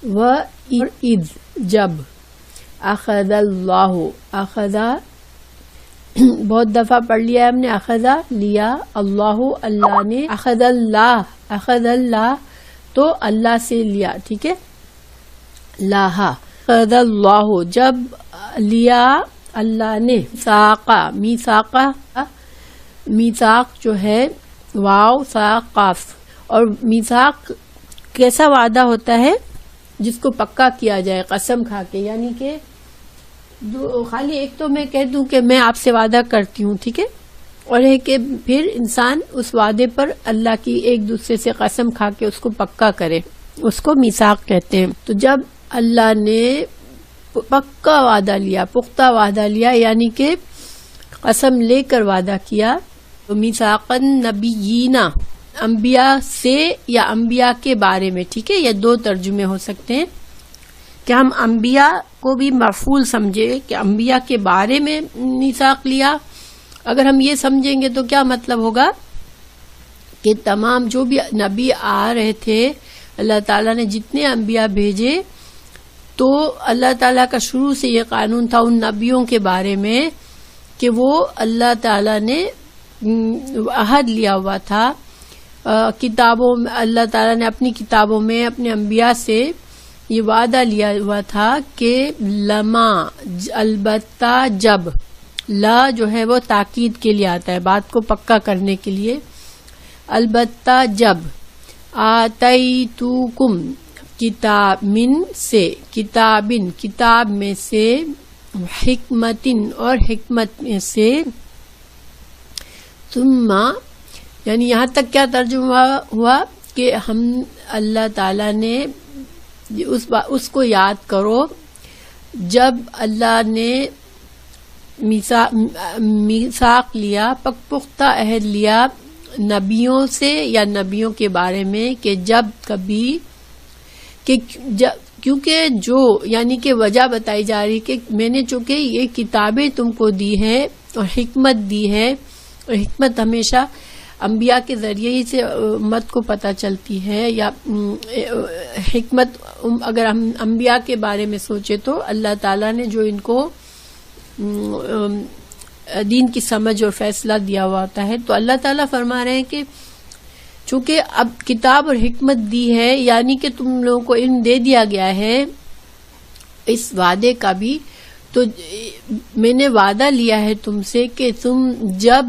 وَإِذْ جب اخذ اللہ اخذا بہت دفعہ پڑھ لیا ہے ہم نے، اخذا لیا، اللہ اللہ نے، اخذ اللہ تو اللہ سے لیا، ٹھیک ہے، لاہ اخذ اللہ جب لیا اللہ نے، میثاق جو ہے واو ساق قاف، اور میثاق کیسا وعدہ ہوتا ہے جس کو پکا کیا جائے قسم کھا کے، یعنی کہ خالی ایک تو میں کہہ دوں کہ میں آپ سے وعدہ کرتی ہوں، ٹھیک ہے، اور ہے کہ پھر انسان اس وعدے پر اللہ کی ایک دوسرے سے قسم کھا کے اس کو پکا کرے، اس کو میثاق کہتے ہیں۔ تو جب اللہ نے پکا وعدہ لیا، پختہ وعدہ لیا، یعنی کہ قسم لے کر وعدہ کیا، تو میثاقاً نبیین، انبیاء سے یا انبیاء کے بارے میں، ٹھیک ہے، یہ دو ترجمے ہو سکتے ہیں کہ ہم انبیاء کو بھی مفعول سمجھے کہ انبیاء کے بارے میں میثاق لیا۔ اگر ہم یہ سمجھیں گے تو کیا مطلب ہوگا کہ تمام جو بھی نبی آ رہے تھے، اللہ تعالیٰ نے جتنے انبیاء بھیجے، تو اللہ تعالیٰ کا شروع سے یہ قانون تھا ان نبیوں کے بارے میں کہ وہ اللہ تعالیٰ نے عہد لیا ہوا تھا کتابوں میں، اللہ تعالیٰ نے اپنی کتابوں میں اپنے انبیاء سے یہ وعدہ لیا ہوا تھا کہ لما، البتہ جب، لا جو ہے وہ تاکید کے لیے آتا ہے، بات کو پکا کرنے کے لیے، البتہ جب، آتیتوکم کتاب من سے، کتابن کتاب میں سے، حکمتن اور حکمت میں سے، ثم یعنی یہاں تک کیا ترجمہ ہوا کہ ہم اللہ تعالیٰ نے اس کو یاد کرو جب اللہ نے میثاق لیا، پختہ عہد لیا نبیوں سے یا نبیوں کے بارے میں کہ جب کبھی کیونکہ جو یعنی کہ وجہ بتائی جا رہی کہ میں نے چونکہ یہ کتابیں تم کو دی ہے اور حکمت دی ہے، اور حکمت ہمیشہ انبیاء کے ذریعے ہی سے امت کو پتہ چلتی ہے، یا حکمت اگر ہم انبیاء کے بارے میں سوچے تو اللہ تعالیٰ نے جو ان کو دین کی سمجھ اور فیصلہ دیا ہوا ہوتا ہے، تو اللہ تعالیٰ فرما رہے ہیں کہ چونکہ اب کتاب اور حکمت دی ہے، یعنی کہ تم لوگوں کو علم دے دیا گیا ہے اس وعدے کا بھی، تو میں نے وعدہ لیا ہے تم سے کہ تم جب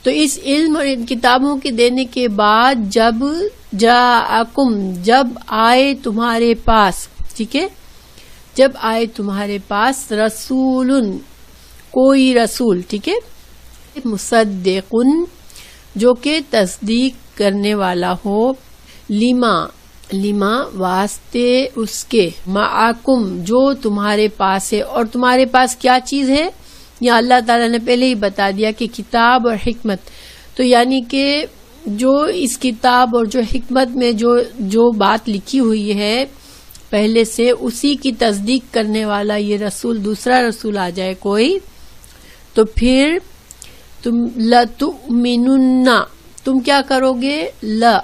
تو اس علم اور ان کتابوں کے دینے کے بعد جب جاءکم جب آئے تمہارے پاس، ٹھیک ہے، جب آئے تمہارے پاس رسول کوئی رسول، ٹھیک ہے، مصدقن جو کہ تصدیق کرنے والا ہو، لما واسطے اس کے، معاکم جو تمہارے پاس ہے، اور تمہارے پاس کیا چیز ہے، یا اللہ تعالیٰ نے پہلے ہی بتا دیا کہ کتاب اور حکمت، تو یعنی کہ جو اس کتاب اور جو حکمت میں جو بات لکھی ہوئی ہے پہلے سے، اسی کی تصدیق کرنے والا یہ رسول، دوسرا رسول آ جائے کوئی، تو پھر تم لَتُؤْمِنُنَّ تم کیا کرو گے،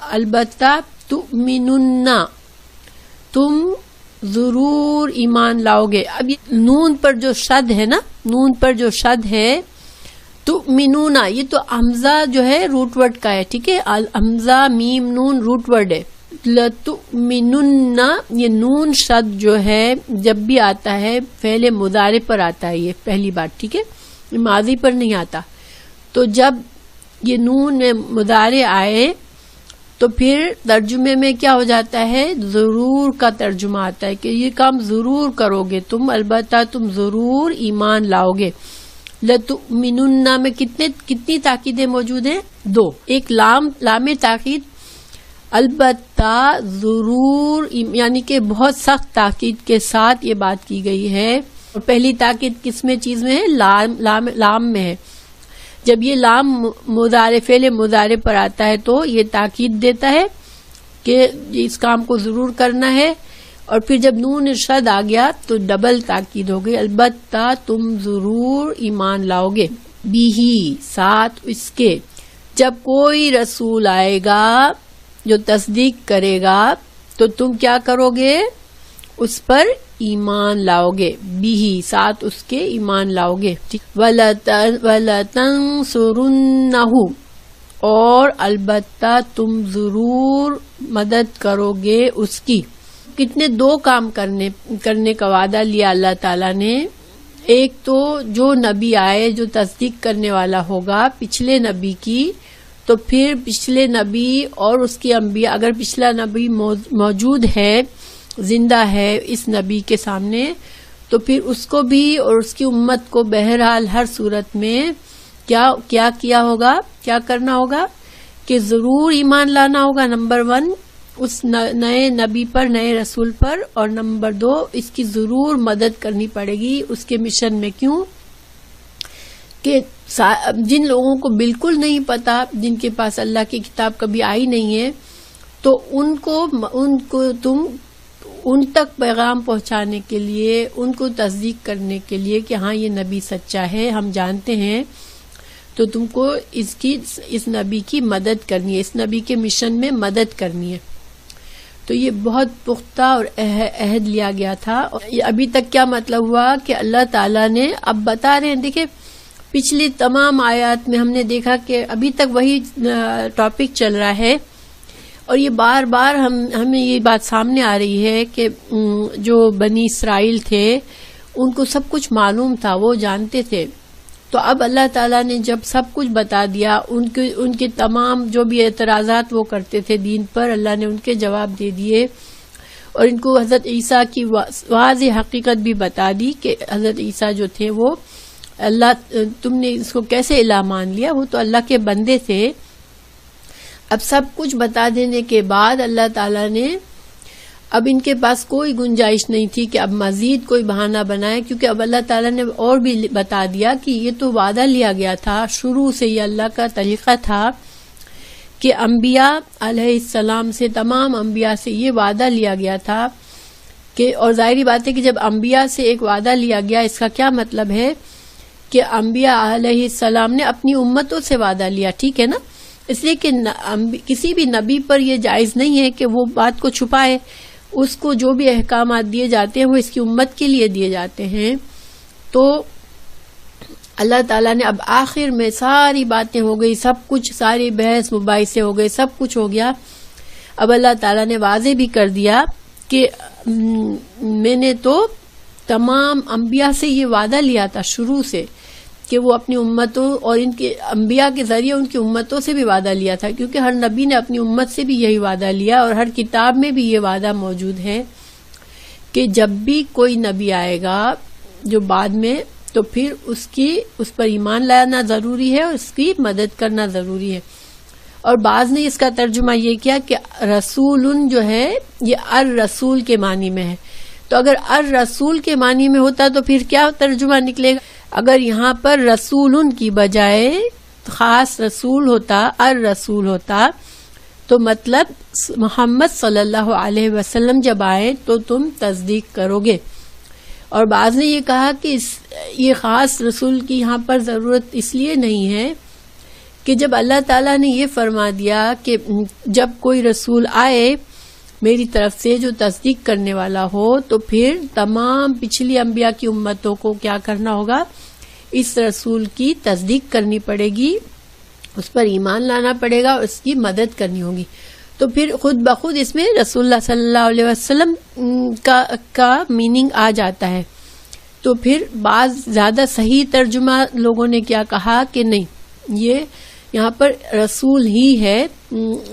البتہ تُؤْمِنُنَّ تم ضرور ایمان لاؤ گے۔ اب یہ نون پر جو شد ہے نا، نون پر جو شد ہے، تؤمنون، یہ تو حمزہ جو ہے روٹ ورڈ کا ہے، ٹھیک ہے، حمزہ میم نون روٹ ورڈ ہے، لتؤمنن یہ نون شد جو ہے جب بھی آتا ہے فعل مضارع پر آتا ہے، یہ پہلی بات، ٹھیک ہے، ماضی پر نہیں آتا، تو جب یہ نون مضارع آئے تو پھر ترجمے میں کیا ہو جاتا ہے، ضرور کا ترجمہ آتا ہے کہ یہ کام ضرور کرو گے تم، البتہ تم ضرور ایمان لاؤ گے۔ لتؤمنن میں کتنی تاکیدیں موجود ہیں، دو، ایک لام تاکید، البتہ ضرور یعنی کہ بہت سخت تاکید کے ساتھ یہ بات کی گئی ہے، اور پہلی تاکید کس میں چیز میں ہے، لام میں ہے۔ جب یہ لام فعل مضارع پر آتا ہے تو یہ تاکید دیتا ہے کہ اس کام کو ضرور کرنا ہے، اور پھر جب نون ارشاد آ گیا تو ڈبل تاکید ہو گئی، البتہ تم ضرور ایمان لاؤ گے، بھی ساتھ اس کے، جب کوئی رسول آئے گا جو تصدیق کرے گا تو تم کیا کرو گے؟ اس پر ایمان لاؤ گے، بھی ساتھ اس کے ایمان لاؤ گے. وَلَتَنْصُرُنَّهُ اور البتہ تم ضرور مدد کرو گے اس کی. کتنے دو کام کرنے کا وعدہ لیا اللہ تعالیٰ نے. ایک تو جو نبی آئے جو تصدیق کرنے والا ہوگا پچھلے نبی کی، تو پھر پچھلے نبی اور اس کے انبیاء، اگر پچھلا نبی موجود ہے، زندہ ہے اس نبی کے سامنے، تو پھر اس کو بھی اور اس کی امت کو بہرحال ہر صورت میں کیا ہوگا، کیا کرنا ہوگا کہ ضرور ایمان لانا ہوگا. نمبر 1 اس نئے نبی پر، نئے رسول پر، اور نمبر 2 اس کی ضرور مدد کرنی پڑے گی اس کے مشن میں. کیوں کہ جن لوگوں کو بالکل نہیں پتا، جن کے پاس اللہ کی کتاب کبھی آئی نہیں ہے، تو ان کو تم ان تک پیغام پہنچانے کے لیے، ان کو تصدیق کرنے کے لیے کہ ہاں یہ نبی سچا ہے، ہم جانتے ہیں، تو تم کو اس نبی کی مدد کرنی ہے، اس نبی کے مشن میں مدد کرنی ہے. تو یہ بہت پختہ اور عہد لیا گیا تھا. ابھی تک کیا مطلب ہوا کہ اللہ تعالیٰ نے اب بتا رہے ہیں. دیکھیں پچھلی تمام آیات میں ہم نے دیکھا کہ ابھی تک وہی ٹاپک چل رہا ہے، اور یہ بار بار ہمیں یہ بات سامنے آ رہی ہے کہ جو بنی اسرائیل تھے ان کو سب کچھ معلوم تھا، وہ جانتے تھے. تو اب اللہ تعالیٰ نے جب سب کچھ بتا دیا، ان کے تمام جو بھی اعتراضات وہ کرتے تھے دین پر، اللہ نے ان کے جواب دے دیے، اور ان کو حضرت عیسیٰ کی واضح حقیقت بھی بتا دی کہ حضرت عیسیٰ جو تھے وہ اللہ، تم نے اس کو کیسے الہ مان لیا، وہ تو اللہ کے بندے تھے. اب سب کچھ بتا دینے کے بعد اللہ تعالیٰ نے اب ان کے پاس کوئی گنجائش نہیں تھی کہ اب مزید کوئی بہانہ بنائے، کیونکہ اب اللہ تعالیٰ نے اور بھی بتا دیا کہ یہ تو وعدہ لیا گیا تھا، شروع سے یہ اللہ کا طریقہ تھا کہ انبیاء علیہ السلام سے، تمام انبیاء سے یہ وعدہ لیا گیا تھا کہ، اور ظاہری بات ہے کہ جب انبیاء سے ایک وعدہ لیا گیا، اس کا کیا مطلب ہے کہ انبیاء علیہ السلام نے اپنی امتوں سے وعدہ لیا. ٹھیک ہے نا؟ اس لیے کہ کسی بھی نبی پر یہ جائز نہیں ہے کہ وہ بات کو چھپائے. اس کو جو بھی احکامات دیے جاتے ہیں وہ اس کی امت کے لیے دیے جاتے ہیں. تو اللہ تعالیٰ نے اب آخر میں ساری باتیں ہو گئی، سب کچھ، ساری بحث مباحثے ہو گئے، سب کچھ ہو گیا. اب اللہ تعالیٰ نے واضح بھی کر دیا کہ میں نے تو تمام انبیاء سے یہ وعدہ لیا تھا شروع سے کہ وہ اپنی امتوں اور ان کے انبیاء کے ذریعے ان کی امتوں سے بھی وعدہ لیا تھا، کیونکہ ہر نبی نے اپنی امت سے بھی یہی وعدہ لیا، اور ہر کتاب میں بھی یہ وعدہ موجود ہے کہ جب بھی کوئی نبی آئے گا جو بعد میں، تو پھر اس پر ایمان لانا ضروری ہے اور اس کی مدد کرنا ضروری ہے. اور بعض نے اس کا ترجمہ یہ کیا کہ رسول جو ہے یہ الرسول کے معنی میں ہے. تو اگر الرسول کے معنی میں ہوتا تو پھر کیا ترجمہ نکلے گا؟ اگر یہاں پر رسول کی بجائے خاص رسول ہوتا، الرسول ہوتا، تو مطلب محمد صلی اللہ علیہ وسلم جب آئے تو تم تصدیق کرو گے. اور بعض نے یہ کہا کہ یہ خاص رسول کی یہاں پر ضرورت اس لیے نہیں ہے کہ جب اللہ تعالیٰ نے یہ فرما دیا کہ جب کوئی رسول آئے میری طرف سے جو تصدیق کرنے والا ہو، تو پھر تمام پچھلی انبیاء کی امتوں کو کیا کرنا ہوگا؟ اس رسول کی تصدیق کرنی پڑے گی، اس پر ایمان لانا پڑے گا، اس کی مدد کرنی ہوگی. تو پھر خود بخود اس میں رسول اللہ صلی اللہ علیہ وسلم کا میننگ آ جاتا ہے. تو پھر بعض زیادہ صحیح ترجمہ لوگوں نے کیا کہا کہ نہیں، یہ یہاں پر رسول ہی ہے،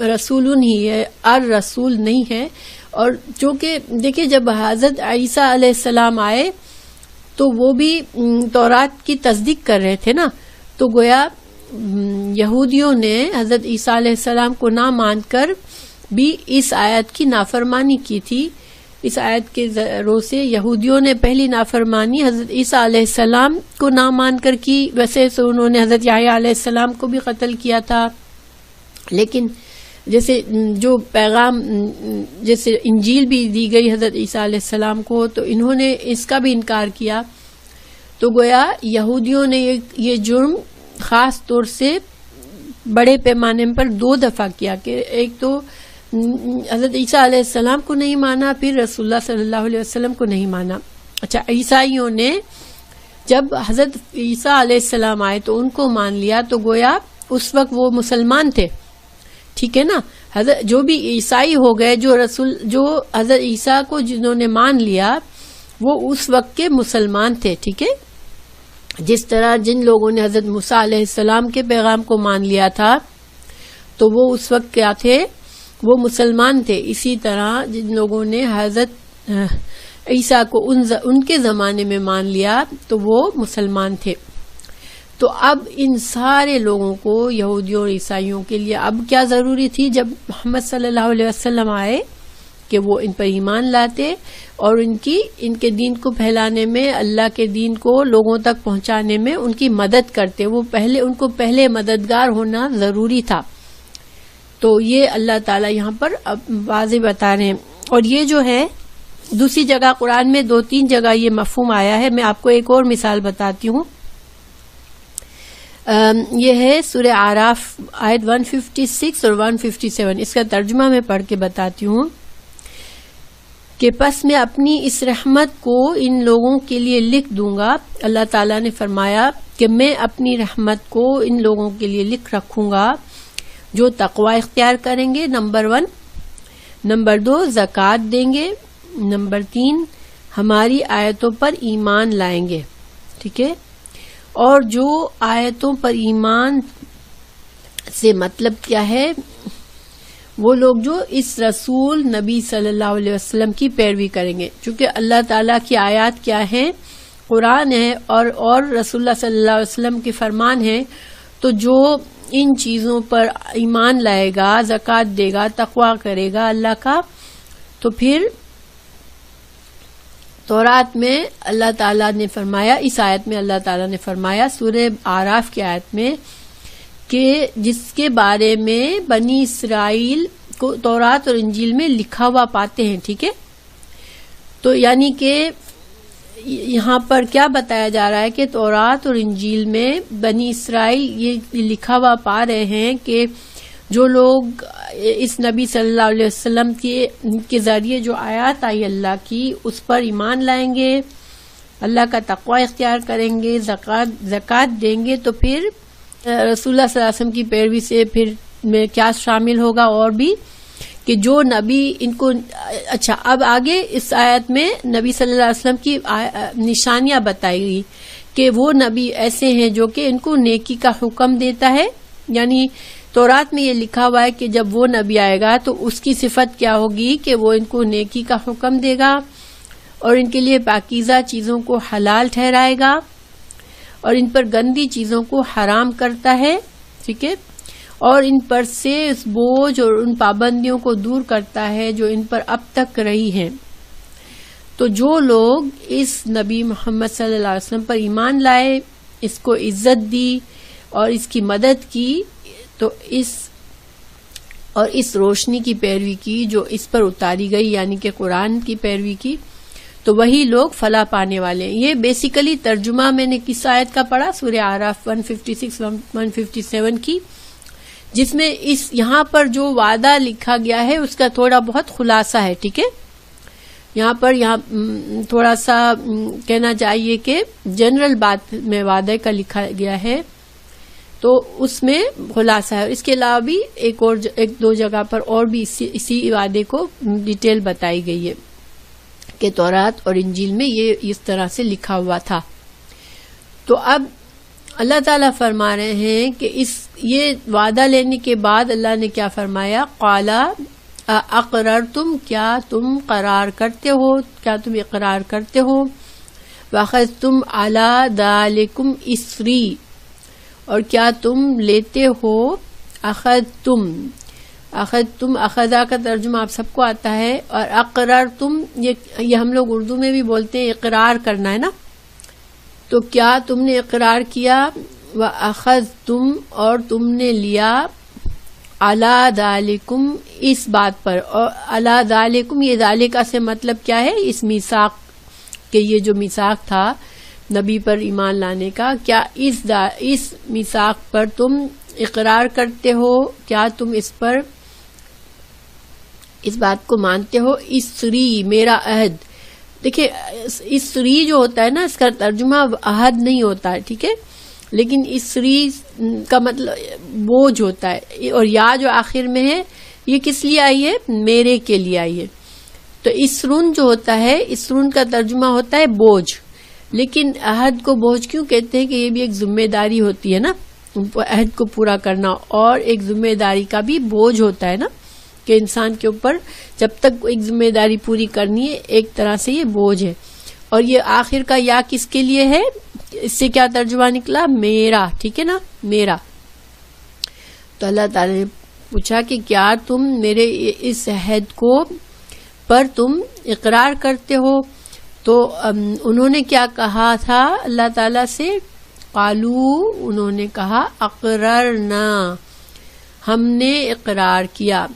رسولن ہی ہے، الرسول نہیں ہے. اور چونکہ دیکھیں جب حضرت عیسیٰ علیہ السلام آئے تو وہ بھی تورات کی تصدیق کر رہے تھے نا، تو گویا یہودیوں نے حضرت عیسیٰ علیہ السلام کو نہ مان کر بھی اس آیت کی نافرمانی کی تھی. اس آیت کے ذریعے سے یہودیوں نے پہلی نافرمانی حضرت عیسیٰ علیہ السلام کو نہ مان کر کی. ویسے تو انہوں نے حضرت یحییٰ علیہ السلام کو بھی قتل کیا تھا، لیکن جیسے جو پیغام، جیسے انجیل بھی دی گئی حضرت عیسیٰ علیہ السلام کو، تو انہوں نے اس کا بھی انکار کیا. تو گویا یہودیوں نے یہ جرم خاص طور سے بڑے پیمانے پر 2 دفعہ کیا کہ ایک تو حضرت عیسیٰ علیہ السلام کو نہیں مانا، پھر رسول اللہ صلی اللہ علیہ وسلم کو نہیں مانا. اچھا، عیسائیوں نے جب حضرت عیسیٰ علیہ السلام آئے تو ان کو مان لیا، تو گویا اس وقت وہ مسلمان تھے. ٹھیک ہے نا، حضرت جو بھی عیسائی ہو گئے، جو حضرت عیسیٰ کو جنہوں نے مان لیا وہ اس وقت کے مسلمان تھے. ٹھیک ہے، جس طرح جن لوگوں نے حضرت موسیٰ علیہ السلام کے پیغام کو مان لیا تھا تو وہ اس وقت کیا تھے، وہ مسلمان تھے. اسی طرح جن لوگوں نے حضرت عیسیٰ کو ان کے زمانے میں مان لیا تو وہ مسلمان تھے. تو اب ان سارے لوگوں کو، یہودیوں اور عیسائیوں کے لیے اب کیا ضروری تھی جب محمد صلی اللہ علیہ وسلم آئے کہ وہ ان پر ایمان لاتے اور ان کے دین کو پھیلانے میں، اللہ کے دین کو لوگوں تک پہنچانے میں ان کی مدد کرتے. ان کو پہلے مددگار ہونا ضروری تھا. تو یہ اللہ تعالیٰ یہاں پر واضح بتا رہے ہیں. اور یہ جو ہے دوسری جگہ قرآن میں 2-3 جگہ یہ مفہوم آیا ہے. میں آپ کو ایک اور مثال بتاتی ہوں. یہ ہے سورہ اعراف آیت 156 اور 157. اس کا ترجمہ میں پڑھ کے بتاتی ہوں کہ پس میں اپنی اس رحمت کو ان لوگوں کے لیے لکھ دوں گا. اللہ تعالیٰ نے فرمایا کہ میں اپنی رحمت کو ان لوگوں کے لیے لکھ رکھوں گا جو تقوی اختیار کریں گے، نمبر 1. نمبر 2 زکوٰۃ دیں گے. نمبر 3 ہماری آیتوں پر ایمان لائیں گے. ٹھیک ہے، اور جو آیتوں پر ایمان سے مطلب کیا ہے، وہ لوگ جو اس رسول نبی صلی اللہ علیہ وسلم کی پیروی کریں گے. چونکہ اللہ تعالیٰ کی آیات کیا ہیں، قرآن ہے اور رسول اللہ صلی اللہ علیہ وسلم کے فرمان ہیں. تو جو ان چیزوں پر ایمان لائے گا، زکوٰۃ دے گا، تقوی کرے گا اللہ کا، تو پھر تورات میں اللہ تعالیٰ نے فرمایا، اس آیت میں اللہ تعالیٰ نے فرمایا سورہ اعراف کی آیت میں کہ جس کے بارے میں بنی اسرائیل کو تورات اور انجیل میں لکھا ہوا پاتے ہیں. ٹھیک ہے، تو یعنی کہ یہاں پر کیا بتایا جا رہا ہے کہ تورات اور انجیل میں بنی اسرائیل یہ لکھا ہوا پا رہے ہیں کہ جو لوگ اس نبی صلی اللہ علیہ وسلم کے ذریعے جو آیات آئی اللہ کی، اس پر ایمان لائیں گے، اللہ کا تقوی اختیار کریں گے، زکوٰۃ دیں گے، تو پھر رسول اللہ صلی اللہ علیہ وسلم کی پیروی سے پھر میں کیا شامل ہوگا، اور بھی کہ جو نبی ان کو. اچھا، اب آگے اس آیت میں نبی صلی اللہ علیہ وسلم کی نشانیاں بتائی گئی کہ وہ نبی ایسے ہیں جو کہ ان کو نیکی کا حکم دیتا ہے. یعنی تورات میں یہ لکھا ہوا ہے کہ جب وہ نبی آئے گا تو اس کی صفت کیا ہوگی کہ وہ ان کو نیکی کا حکم دے گا اور ان کے لیے پاکیزہ چیزوں کو حلال ٹھہرائے گا اور ان پر گندی چیزوں کو حرام کرتا ہے. ٹھیک ہے، اور ان پر سے اس بوجھ اور ان پابندیوں کو دور کرتا ہے جو ان پر اب تک رہی ہیں. تو جو لوگ اس نبی محمد صلی اللہ علیہ وسلم پر ایمان لائے، اس کو عزت دی اور اس کی مدد کی، تو اس روشنی کی پیروی کی جو اس پر اتاری گئی، یعنی کہ قرآن کی پیروی کی، تو وہی لوگ فلاح پانے والے ہیں. یہ بیسیکلی ترجمہ میں نے کس آیت کا پڑھا، سورہ اعراف 156-157 کی، جس میں یہاں پر جو وعدہ لکھا گیا ہے اس کا تھوڑا بہت خلاصہ ہے. ٹھیک ہے، یہاں تھوڑا سا کہنا چاہیے کہ جنرل بات میں وعدے کا لکھا گیا ہے، تو اس میں خلاصہ ہے. اس کے علاوہ بھی ایک دو جگہ پر اور بھی اسی وعدے کو ڈیٹیل بتائی گئی ہے کہ تورات اور انجیل میں یہ اس طرح سے لکھا ہوا تھا. تو اب اللہ تعالیٰ فرما رہے ہیں کہ یہ وعدہ لینے کے بعد اللہ نے کیا فرمایا، قالا اقررتم، کیا تم قرار کرتے ہو، کیا تم اقرار کرتے ہو، واخذتم علی ذالکم اسری، اور کیا تم لیتے ہو، اخذتم اخذا کا ترجمہ آپ سب کو آتا ہے، اور اقررتم یہ ہم لوگ اردو میں بھی بولتے ہیں اقرار کرنا ہے نا. تو کیا تم نے اقرار کیا، وَأَخَذْتُمْ، اور تم نے لیا، عَلَى ذَلِكُمْ، اس بات پر. اور عَلَى ذَلِكُمْ، یہ ذَلِكَ سے مطلب کیا ہے، اس میثاق کہ یہ جو میثاق تھا نبی پر ایمان لانے کا، کیا اس میثاق پر تم اقرار کرتے ہو، کیا تم اس پر اس بات کو مانتے ہو، اسری میرا عہد. دیکھیں اسری جو ہوتا ہے نا، اس کا ترجمہ عہد نہیں ہوتا ہے، ٹھیک ہے، لیکن اسری کا مطلب بوجھ ہوتا ہے، اور یا جو آخر میں ہے یہ کس لیے آئی ہے؟ میرے کے لیے آئی ہے. تو اسرون جو ہوتا ہے، اسرون کا ترجمہ ہوتا ہے بوجھ. لیکن عہد کو بوجھ کیوں کہتے ہیں؟ کہ یہ بھی ایک ذمہ داری ہوتی ہے نا، عہد کو پورا کرنا، اور ایک ذمہ داری کا بھی بوجھ ہوتا ہے نا، کہ انسان کے اوپر جب تک ایک ذمہ داری پوری کرنی ہے ایک طرح سے یہ بوجھ ہے. اور یہ آخر کا یا کس کے لیے ہے؟ اس سے کیا ترجمہ نکلا؟ میرا، ٹھیک ہے نا، میرا. تو اللہ تعالی نے پوچھا کہ کیا تم میرے اس عہد کو پر تم اقرار کرتے ہو؟ تو انہوں نے کیا کہا تھا اللہ تعالی سے؟ قالو، انہوں نے کہا اقررنا، ہم نے اقرار کیا.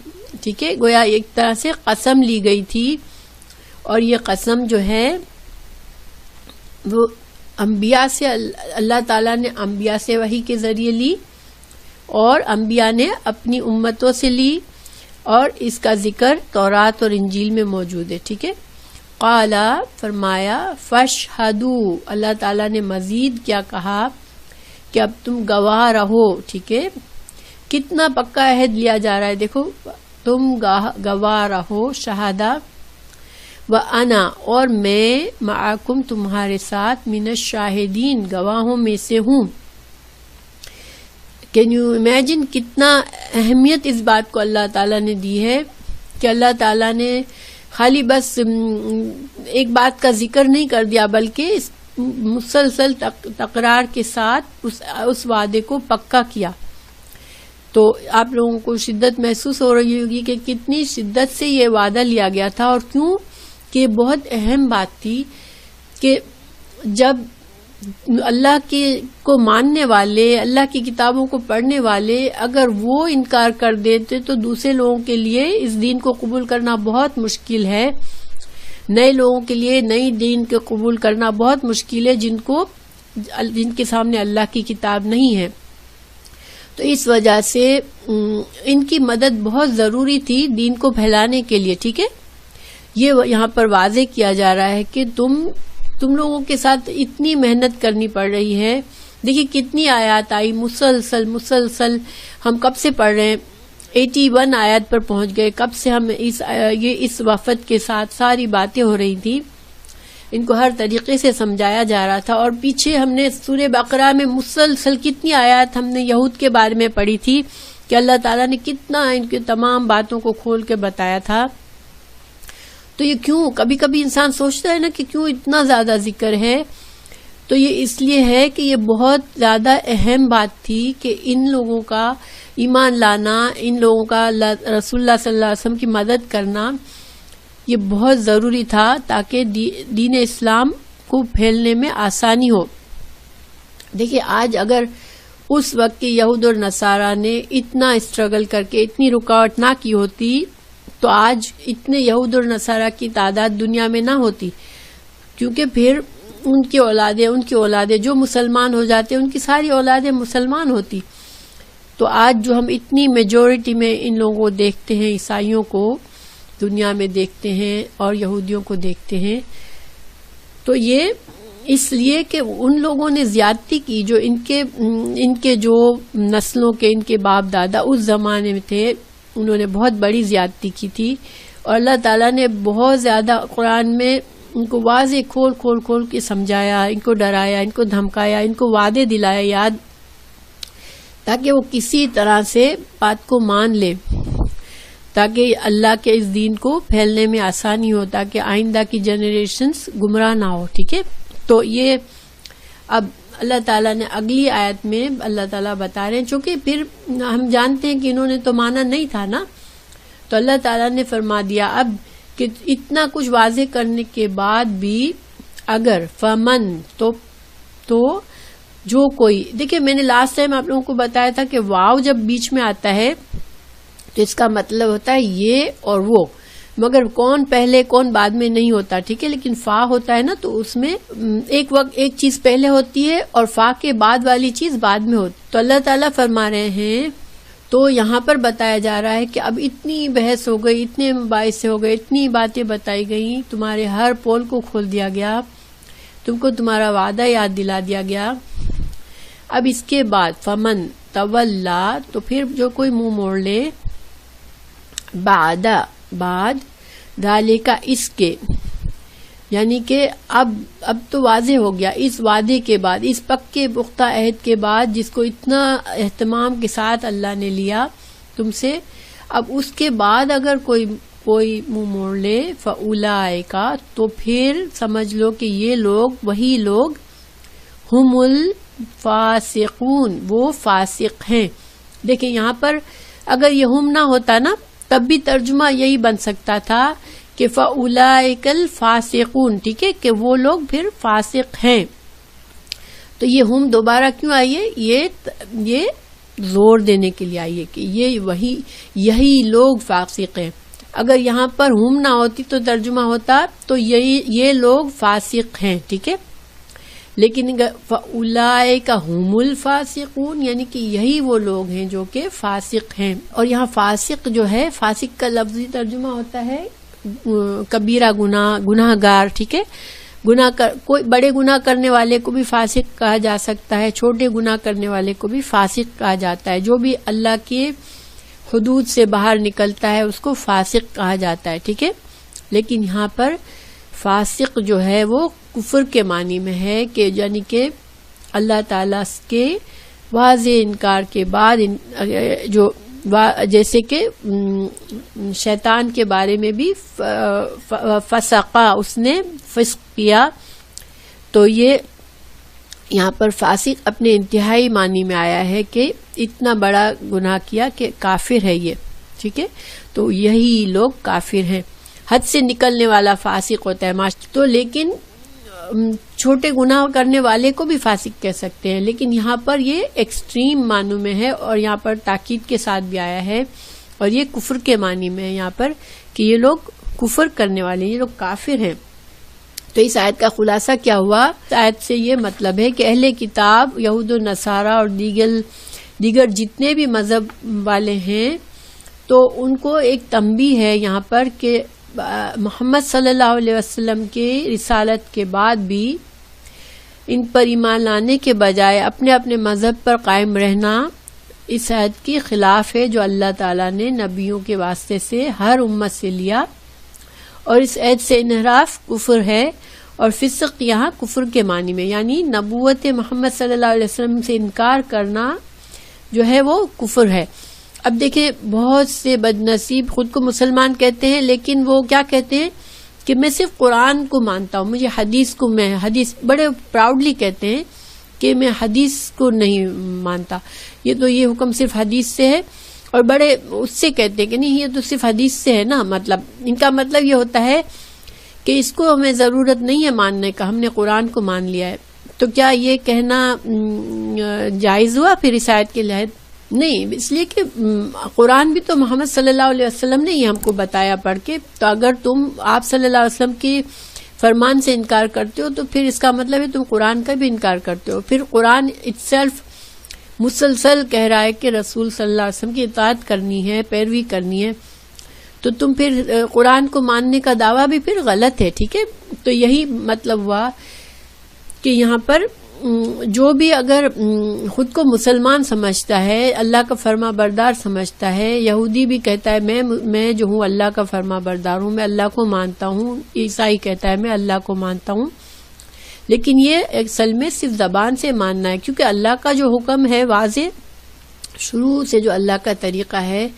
ٹھیک ہے، گویا ایک طرح سے قسم لی گئی تھی، اور یہ قسم جو ہے وہ انبیاء سے، اللہ تعالیٰ نے انبیاء سے وحی کے ذریعے لی، اور انبیاء نے اپنی امتوں سے لی، اور اس کا ذکر تورات اور انجیل میں موجود ہے. ٹھیک ہے. قال، فرمایا، فاشہدو، اللہ تعالیٰ نے مزید کیا کہا کہ اب تم گواہ رہو. ٹھیک ہے، کتنا پکا عہد لیا جا رہا ہے، دیکھو، تم گواہ رہو، شہادہ، وَأَنَا، اور میں، معاکم، تمہارے ساتھ، من الشاہدین، گواہوں میں سے ہوں. کین یو امیجن کتنا اہمیت اس بات کو اللہ تعالیٰ نے دی ہے، کہ اللہ تعالیٰ نے خالی بس ایک بات کا ذکر نہیں کر دیا، بلکہ مسلسل تکرار کے ساتھ اس وعدے کو پکا کیا. تو آپ لوگوں کو شدت محسوس ہو رہی ہوگی کہ کتنی شدت سے یہ وعدہ لیا گیا تھا، اور کیوں کہ بہت اہم بات تھی کہ جب اللہ کو ماننے والے، اللہ کی کتابوں کو پڑھنے والے اگر وہ انکار کر دیتے تو دوسرے لوگوں کے لیے اس دین کو قبول کرنا بہت مشکل ہے. نئے لوگوں کے لیے نئی دین کو قبول کرنا بہت مشکل ہے، جن کے سامنے اللہ کی کتاب نہیں ہے. تو اس وجہ سے ان کی مدد بہت ضروری تھی دین کو پھیلانے کے لیے. ٹھیک ہے، یہ یہاں پر واضح کیا جا رہا ہے کہ تم لوگوں کے ساتھ اتنی محنت کرنی پڑ رہی ہے. دیکھیے کتنی آیات آئی، مسلسل ہم کب سے پڑھ رہے ہیں، 81 آیات پر پہنچ گئے. کب سے ہم اس وفد کے ساتھ ساری باتیں ہو رہی تھی، ان کو ہر طریقے سے سمجھایا جا رہا تھا. اور پیچھے ہم نے سورہ بقرہ میں مسلسل کتنی آیات ہم نے یہود کے بارے میں پڑھی تھی، کہ اللہ تعالیٰ نے کتنا ان کی تمام باتوں کو کھول کے بتایا تھا. تو یہ کیوں، کبھی کبھی انسان سوچتا ہے نا کہ کیوں اتنا زیادہ ذکر ہے، تو یہ اس لیے ہے کہ یہ بہت زیادہ اہم بات تھی کہ ان لوگوں کا ایمان لانا، ان لوگوں کا رسول اللہ صلی اللہ علیہ وسلم کی مدد کرنا، یہ بہت ضروری تھا تاکہ دین اسلام کو پھیلنے میں آسانی ہو. دیکھیے آج اگر اس وقت کے یہود اور نصارہ نے اتنا اسٹرگل کر کے اتنی رکاوٹ نہ کی ہوتی تو آج اتنے یہود اور نصارہ کی تعداد دنیا میں نہ ہوتی، کیونکہ پھر ان کی اولادیں جو مسلمان ہو جاتے ان کی ساری اولادیں مسلمان ہوتی. تو آج جو ہم اتنی میجورٹی میں ان لوگوں کو دیکھتے ہیں، عیسائیوں کو دنیا میں دیکھتے ہیں اور یہودیوں کو دیکھتے ہیں، تو یہ اس لیے کہ ان لوگوں نے زیادتی کی جو ان کے جو نسلوں کے، ان کے باپ دادا اس زمانے میں تھے، انہوں نے بہت بڑی زیادتی کی تھی. اور اللہ تعالیٰ نے بہت زیادہ قرآن میں ان کو واضح کھول کے سمجھایا، ان کو ڈرایا، ان کو دھمکایا، ان کو وعدے دلایا یاد، تاکہ وہ کسی طرح سے بات کو مان لے، تاکہ اللہ کے اس دین کو پھیلنے میں آسانی ہو، تاکہ آئندہ کی جنریشنز گمراہ نہ ہو. ٹھیک ہے، تو یہ اب اللہ تعالیٰ نے اگلی آیت میں اللہ تعالیٰ بتا رہے ہیں، چونکہ پھر ہم جانتے ہیں کہ انہوں نے تو مانا نہیں تھا نا، تو اللہ تعالیٰ نے فرما دیا اب کہ اتنا کچھ واضح کرنے کے بعد بھی اگر فمن تو جو کوئی، دیکھیں میں نے لاسٹ ٹائم آپ لوگوں کو بتایا تھا کہ واو جب بیچ میں آتا ہے تو اس کا مطلب ہوتا ہے یہ اور وہ، مگر کون پہلے کون بعد میں نہیں ہوتا. ٹھیک ہے، لیکن فا ہوتا ہے نا تو اس میں ایک وقت ایک چیز پہلے ہوتی ہے اور فا کے بعد والی چیز بعد میں ہوتی. تو اللہ تعالیٰ فرما رہے ہیں تو یہاں پر بتایا جا رہا ہے کہ اب اتنی بحث ہو گئی، اتنے مباحثے ہو گئے، اتنی باتیں بتائی گئیں، تمہارے ہر پول کو کھول دیا گیا، تم کو تمہارا وعدہ یاد دلا دیا گیا. اب اس کے بعد فمن تولا، تو پھر جو کوئی منہ موڑ لے، بعد ذالک، اس کے، یعنی کہ اب تو واضح ہو گیا اس وعدے کے بعد، اس پکے پختہ عہد کے بعد جس کو اتنا اہتمام کے ساتھ اللہ نے لیا تم سے، اب اس کے بعد اگر کوئی منہ موڑ لے، فاولئک، تو پھر سمجھ لو کہ یہ لوگ، وہی لوگ، ہم الفاسقون، وہ فاسق ہیں. دیکھیں یہاں پر اگر یہ ہم نہ ہوتا نا تب بھی ترجمہ یہی بن سکتا تھا کہ فاولئک الفاسقون، ٹھیک ہے، کہ وہ لوگ پھر فاسق ہیں. تو یہ ہم دوبارہ کیوں آئیے؟ یہ زور دینے کے لیے آئیے کہ یہی لوگ فاسق ہیں. اگر یہاں پر ہم نہ ہوتی تو ترجمہ ہوتا تو یہ لوگ فاسق ہیں، ٹھیک ہے. لیکن فاولئک هم الفاسقون، یعنی کہ یہی وہ لوگ ہیں جو کہ فاسق ہیں. اور یہاں فاسق جو ہے، فاسق کا لفظی ترجمہ ہوتا ہے کبیرہ گناہ گار، ٹھیک ہے. کوئی بڑے گناہ کرنے والے کو بھی فاسق کہا جا سکتا ہے، چھوٹے گناہ کرنے والے کو بھی فاسق کہا جاتا ہے. جو بھی اللہ کے حدود سے باہر نکلتا ہے اس کو فاسق کہا جاتا ہے، ٹھیک ہے. لیکن یہاں پر فاسق جو ہے وہ کفر کے معنی میں ہے، کہ یعنی کہ اللہ تعالیٰ کے واضح انکار کے بعد، جو جیسے کہ شیطان کے بارے میں بھی فسقا، اس نے فسق کیا، تو یہ یہاں پر فاسق اپنے انتہائی معنی میں آیا ہے کہ اتنا بڑا گناہ کیا کہ کافر ہے یہ، ٹھیک ہے. تو یہی لوگ کافر ہیں، حد سے نکلنے والا فاسق ہوتا ہے. تو لیکن چھوٹے گناہ کرنے والے کو بھی فاسق کہہ سکتے ہیں، لیکن یہاں پر یہ ایکسٹریم معنوں میں ہے، اور یہاں پر تاکید کے ساتھ بھی آیا ہے، اور یہ کفر کے معنی میں ہے یہاں پر کہ یہ لوگ کفر کرنے والے، یہ لوگ کافر ہیں. تو اس آیت کا خلاصہ کیا ہوا؟ اس آیت سے یہ مطلب ہے کہ اہل کتاب، یہود و نصارہ اور دیگر جتنے بھی مذہب والے ہیں، تو ان کو ایک تنبیہ ہے یہاں پر کہ محمد صلی اللہ علیہ وسلم کے رسالت کے بعد بھی ان پر ایمان لانے کے بجائے اپنے اپنے مذہب پر قائم رہنا اس عہد کے خلاف ہے جو اللہ تعالیٰ نے نبیوں کے واسطے سے ہر امت سے لیا. اور اس عہد سے انحراف کفر ہے، اور فسق یہاں کفر کے معنی میں، یعنی نبوت محمد صلی اللہ علیہ وسلم سے انکار کرنا جو ہے وہ کفر ہے. اب دیکھیں بہت سے بد نصیب خود کو مسلمان کہتے ہیں، لیکن وہ کیا کہتے ہیں کہ میں صرف قرآن کو مانتا ہوں، مجھے حدیث بڑے پراؤڈلی کہتے ہیں کہ میں حدیث کو نہیں مانتا، یہ حکم صرف حدیث سے ہے، اور بڑے اس سے کہتے ہیں کہ نہیں یہ تو صرف حدیث سے ہے نا. مطلب ان کا مطلب یہ ہوتا ہے کہ اس کو ہمیں ضرورت نہیں ہے ماننے کا، ہم نے قرآن کو مان لیا ہے. تو کیا یہ کہنا جائز ہوا پھر اس آیت کے لحاظ؟ نہیں، اس لیے کہ قرآن بھی تو محمد صلی اللہ علیہ وسلم نے ہی ہم کو بتایا پڑھ کے. تو اگر تم آپ صلی اللہ علیہ وسلم کی فرمان سے انکار کرتے ہو تو پھر اس کا مطلب ہے تم قرآن کا بھی انکار کرتے ہو. پھر قرآن اٹسیلف مسلسل کہہ رہا ہے کہ رسول صلی اللہ علیہ وسلم کی اطاعت کرنی ہے، پیروی کرنی ہے، تو تم پھر قرآن کو ماننے کا دعویٰ بھی پھر غلط ہے، ٹھیک ہے. تو یہی مطلب ہوا کہ یہاں پر جو بھی اگر خود کو مسلمان سمجھتا ہے، اللہ کا فرما بردار سمجھتا ہے، یہودی بھی کہتا ہے میں جو ہوں اللہ کا فرما بردار ہوں، میں اللہ کو مانتا ہوں، عیسائی کہتا ہے میں اللہ کو مانتا ہوں، لیکن یہ اصل میں صرف زبان سے ماننا ہے، کیونکہ اللہ کا جو حکم ہے واضح شروع سے، جو اللہ کا طریقہ ہے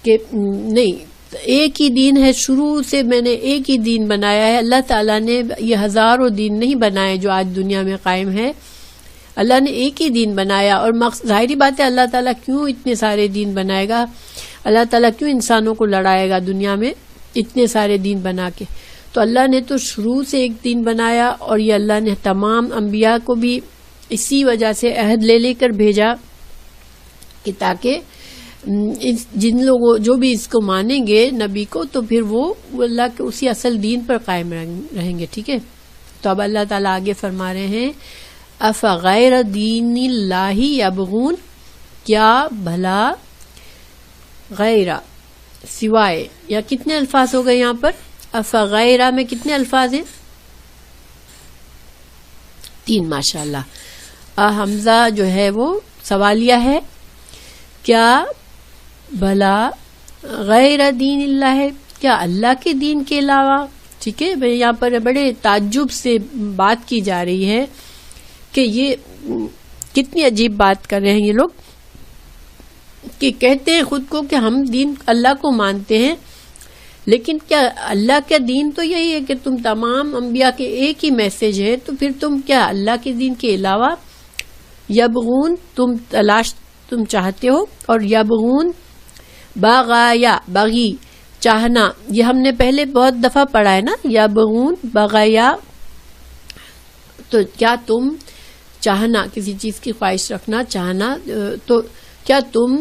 کہ نہیں ایک ہی دین ہے، شروع سے میں نے ایک ہی دین بنایا ہے. اللہ تعالیٰ نے یہ ہزاروں دین نہیں بنائے جو آج دنیا میں قائم ہے، اللہ نے ایک ہی دین بنایا. اور ظاہری بات ہے اللہ تعالیٰ کیوں اتنے سارے دین بنائے گا، اللہ تعالیٰ کیوں انسانوں کو لڑائے گا دنیا میں اتنے سارے دین بنا کے. تو اللہ نے تو شروع سے ایک دین بنایا، اور یہ اللہ نے تمام انبیاء کو بھی اسی وجہ سے عہد لے کر بھیجا کہ تاکہ جن لوگوں جو بھی اس کو مانیں گے نبی کو، تو پھر وہ اللہ کے اسی اصل دین پر قائم رہیں گے، ٹھیک ہے. تو اب اللہ تعالیٰ آگے فرما رہے ہیں افغیر دین اللہ یبغون، کیا بھلا غیرہ سوائے، یا کتنے الفاظ ہو گئے یہاں پر؟ افغیرہ میں کتنے الفاظ ہیں؟ 3 ماشاءاللہ. حمزہ جو ہے وہ سوالیہ ہے. کیا بھلا غیر دین اللہ ہے، کیا اللہ کے دین کے علاوہ؟ ٹھیک ہے، یہاں پر بڑے تعجب سے بات کی جا رہی ہے کہ یہ کتنی عجیب بات کر رہے ہیں یہ لوگ، کہ کہتے ہیں خود کو کہ ہم دین اللہ کو مانتے ہیں، لیکن کیا اللہ کا دین تو یہی ہے کہ تم تمام انبیاء کے ایک ہی میسج ہے، تو پھر تم کیا اللہ کے دین کے علاوہ یبغون تم چاہتے ہو؟ اور یبغون باغایا بغی چاہنا، یہ ہم نے پہلے بہت دفعہ پڑھا ہے نا، یبغون بغایا، تو کیا تم چاہنا، کسی چیز کی خواہش رکھنا، چاہنا، تو کیا تم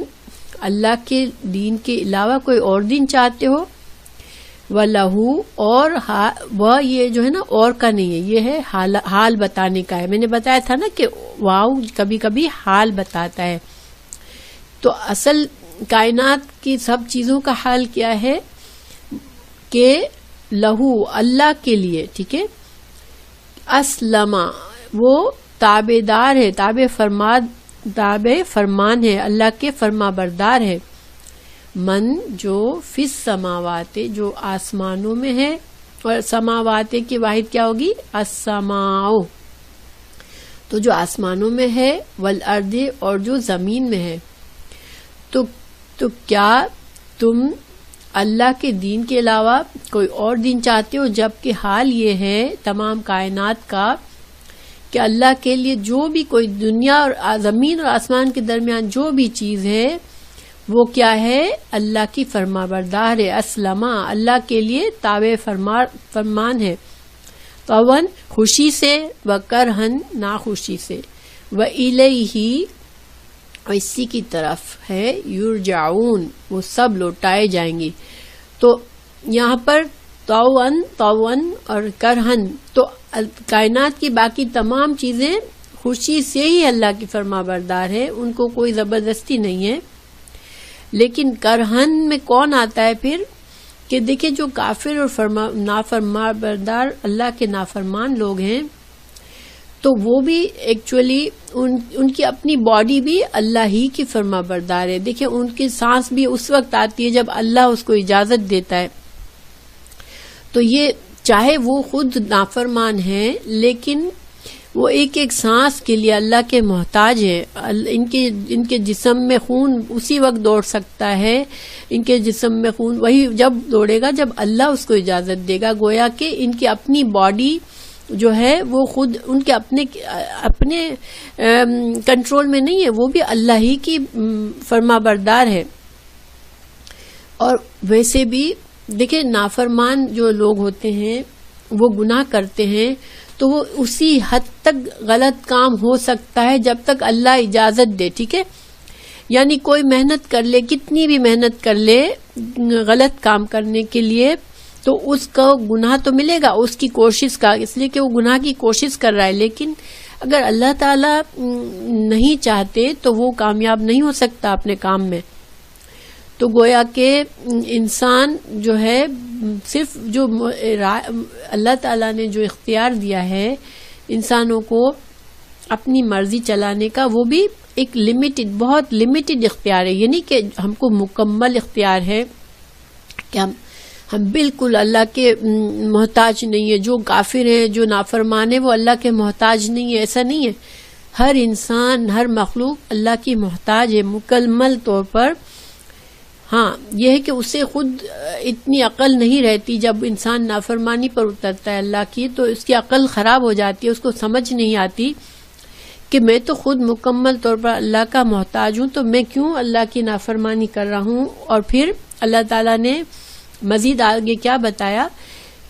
اللہ کے دین کے علاوہ کوئی اور دین چاہتے ہو؟ وَلَهُ، اور وہ یہ جو ہے نا اور کا نہیں ہے، یہ ہے حال بتانے کا ہے. میں نے بتایا تھا نا کہ واو کبھی کبھی حال بتاتا ہے. تو اصل کائنات کی سب چیزوں کا حال کیا ہے کہ لہو اللہ کے لیے، ٹھیک ہے، اسلم وہ تابع دار ہے، تابع فرمان ہے، اللہ کے فرما بردار ہے. من جو فی السماوات، جو آسمانوں میں ہے، اور سماوات کی واحد کیا ہوگی؟ السماء، تو جو آسمانوں میں ہے، والارض، اور جو زمین میں ہے. تو کیا تم اللہ کے دین کے علاوہ کوئی اور دین چاہتے ہو؟ جبکہ حال یہ ہے تمام کائنات کا کہ اللہ کے لیے جو بھی کوئی دنیا اور زمین اور آسمان کے درمیان جو بھی چیز ہے وہ کیا ہے؟ اللہ کی فرما بردار ہے. اسلم، اللہ کے لیے تابع فرمان ہے. طوعاً خوشی سے، وکرہن ناخوشی سے، وإلیہ، اور اسی کی طرف ہے، یرجعون، وہ سب لوٹائے جائیں گے. تو یہاں پر طوعاً اور کرہن، تو کائنات کی باقی تمام چیزیں خوشی سے ہی اللہ کی فرما بردار ہے، ان کو کوئی زبردستی نہیں ہے. لیکن کرہن میں کون آتا ہے پھر؟ کہ دیکھیں جو کافر اور نافرما بردار اللہ کے نافرمان لوگ ہیں، تو وہ بھی ایکچولی ان کی اپنی باڈی بھی اللہ ہی کی فرما بردار ہے. دیکھیں ان کی سانس بھی اس وقت آتی ہے جب اللہ اس کو اجازت دیتا ہے. تو یہ چاہے وہ خود نافرمان ہیں، لیکن وہ ایک ایک سانس کے لیے اللہ کے محتاج ہے. ان کے جسم میں خون اسی وقت دوڑ سکتا ہے، ان کے جسم میں خون وہی جب دوڑے گا جب اللہ اس کو اجازت دے گا. گویا کہ ان کی اپنی باڈی جو ہے وہ خود ان کے اپنے کنٹرول میں نہیں ہے، وہ بھی اللہ ہی کی فرما بردار ہے. اور ویسے بھی دیکھیں نافرمان جو لوگ ہوتے ہیں وہ گناہ کرتے ہیں، تو وہ اسی حد تک غلط کام ہو سکتا ہے جب تک اللہ اجازت دے. ٹھیک ہے، یعنی کوئی محنت کر لے، کتنی بھی محنت کر لے غلط کام کرنے کے لیے، تو اس کو گناہ تو ملے گا اس کی کوشش کا، اس لیے کہ وہ گناہ کی کوشش کر رہا ہے. لیکن اگر اللہ تعالیٰ نہیں چاہتے تو وہ کامیاب نہیں ہو سکتا اپنے کام میں. تو گویا کہ انسان جو ہے صرف جو اللہ تعالیٰ نے جو اختیار دیا ہے انسانوں کو اپنی مرضی چلانے کا، وہ بھی ایک بہت لمیٹڈ اختیار ہے. یعنی کہ ہم کو مکمل اختیار ہے کہ ہم بالکل اللہ کے محتاج نہیں ہے. جو کافر ہیں، جو نافرمان ہیں، وہ اللہ کے محتاج نہیں ہے، ایسا نہیں ہے. ہر انسان، ہر مخلوق اللہ کی محتاج ہے مکمل طور پر. ہاں یہ ہے کہ اسے خود اتنی عقل نہیں رہتی. جب انسان نافرمانی پر اترتا ہے اللہ کی، تو اس کی عقل خراب ہو جاتی ہے، اس کو سمجھ نہیں آتی کہ میں تو خود مکمل طور پر اللہ کا محتاج ہوں، تو میں کیوں اللہ کی نافرمانی کر رہا ہوں. اور پھر اللہ تعالیٰ نے مزید آگے کیا بتایا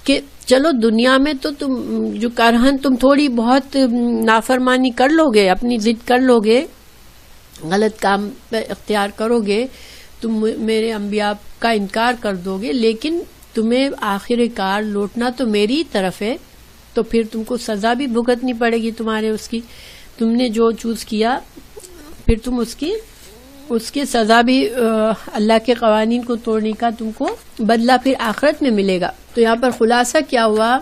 کہ چلو دنیا میں تو تم جو کرہن تم تھوڑی بہت نافرمانی کر لو گے، اپنی ضد کر لو گے، غلط کام پہ اختیار کرو گے، تم میرے انبیاء کا انکار کر دو گے، لیکن تمہیں آخر کار لوٹنا تو میری طرف ہے. تو پھر تم کو سزا بھی بھگتنی پڑے گی تمہارے اس کی، تم نے جو چوز کیا پھر تم اس کی اس کی سزا بھی اللہ کے قوانین کو توڑنے کا تم کو بدلہ پھر آخرت میں ملے گا. تو یہاں پر خلاصہ کیا ہوا